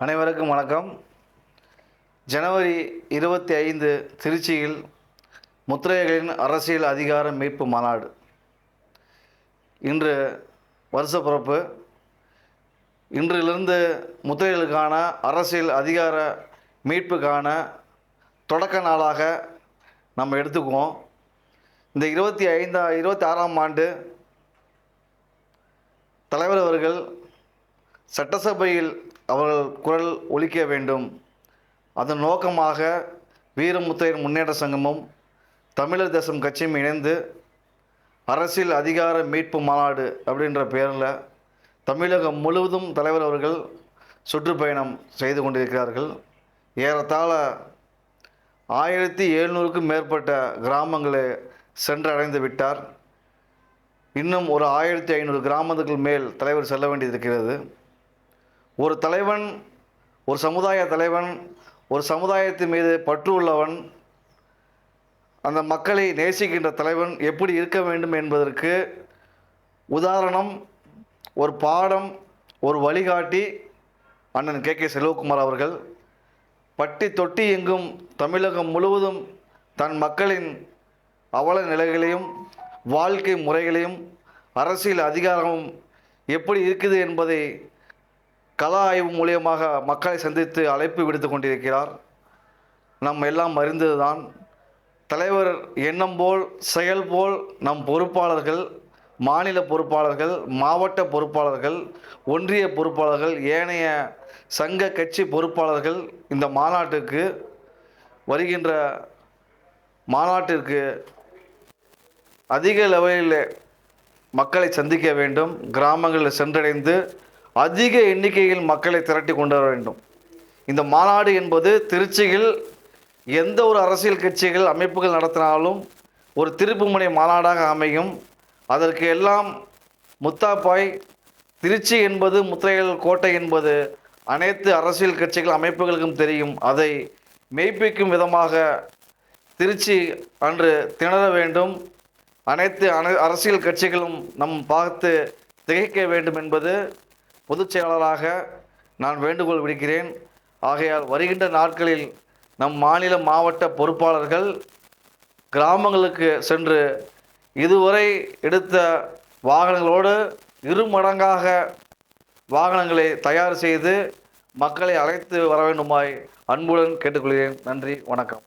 அனைவருக்கும் வணக்கம். ஜனவரி 25 திருச்சியில் முத்திரைகளின் அரசியல் அதிகார மீட்பு மாநாடு. இன்று வருஷ பிறப்பு. இன்றிலிருந்து முத்திரைகளுக்கான அரசியல் அதிகார மீட்புக்கான தொடக்க நாளாக நம்ம எடுத்துக்குவோம். இந்த 26ஆம் ஆண்டு தலைவர் அவர்கள் சட்டசபையில் அவர்கள் குரல் ஒலிக்க வேண்டும். அதன் நோக்கமாக வீரமுத்திரையர் முன்னேற்ற சங்கமும் தமிழர் தேசம் கட்சியும் இணைந்து அரசியல் அதிகார மீட்பு மாநாடு அப்படின்ற பேரில் தமிழகம் முழுவதும் தலைவர் அவர்கள் சுற்றுப்பயணம் செய்து கொண்டிருக்கிறார்கள். ஏறத்தாழ 1700க்கும் மேற்பட்ட கிராமங்களை சென்றடைந்து விட்டார். இன்னும் ஒரு 1500 கிராமத்துக்கு மேல் தலைவர் செல்ல வேண்டியிருக்கிறது. ஒரு தலைவன், ஒரு சமுதாய தலைவன், ஒரு சமுதாயத்தின் மீது பற்று உள்ளவன், அந்த மக்களை நேசிக்கின்ற தலைவன் எப்படி இருக்க வேண்டும் என்பதற்கு உதாரணம், ஒரு பாடம், ஒரு வழிகாட்டி அண்ணன் கே செல்வகுமார் அவர்கள். பட்டி தொட்டி எங்கும் தமிழகம் முழுவதும் தன் மக்களின் அவல நிலைகளையும் வாழ்க்கை முறைகளையும் அரசியல் அதிகாரமும் எப்படி இருக்குது என்பதை கள ஆய்வு மூலியமாக மக்களை சந்தித்து அழைப்பு விடுத்து கொண்டிருக்கிறார். நம் எல்லாம் அறிந்ததுதான். தலைவர் எண்ணம் போல் செயல் போல் நம் பொறுப்பாளர்கள், மாநில பொறுப்பாளர்கள், மாவட்ட பொறுப்பாளர்கள், ஒன்றிய பொறுப்பாளர்கள், ஏனைய சங்க கட்சி பொறுப்பாளர்கள் இந்த மாநாட்டுக்கு வருகின்ற மாநாட்டிற்கு அதிக லெவலில் மக்களை சந்திக்க வேண்டும். கிராமங்களில் சென்றடைந்து அதிக எண்ணிக்கையில் மக்களை திரட்டி கொண்டு வர வேண்டும். இந்த மாநாடு என்பது திருச்சியில் எந்த ஒரு அரசியல் கட்சிகள் அமைப்புகள் நடத்தினாலும் ஒரு திருப்புமுனை மாநாடாக அமையும். அதற்கு எல்லாம் முத்தாப்பாய் திருச்சி என்பது முத்திரைகள் கோட்டை என்பது அனைத்து அரசியல் கட்சிகள் அமைப்புகளுக்கும் தெரியும். அதை மெய்ப்பிக்கும் விதமாக திருச்சி அன்று திணற வேண்டும். அனைத்து அரசியல் கட்சிகளும் நம் பார்த்து திகைக்க வேண்டும் என்பது பொதுச் செயலாளராக நான் வேண்டுகோள் விடுக்கிறேன். ஆகையால் வருகின்ற நாட்களில் நம் மாநில மாவட்ட பொறுப்பாளர்கள் கிராமங்களுக்கு சென்று இதுவரை எடுத்த வாகனங்களோடு 2 மடங்காக வாகனங்களை தயார் செய்து மக்களை அழைத்து வர வேண்டுமாய் அன்புடன் கேட்டுக்கொள்கிறேன். நன்றி, வணக்கம்.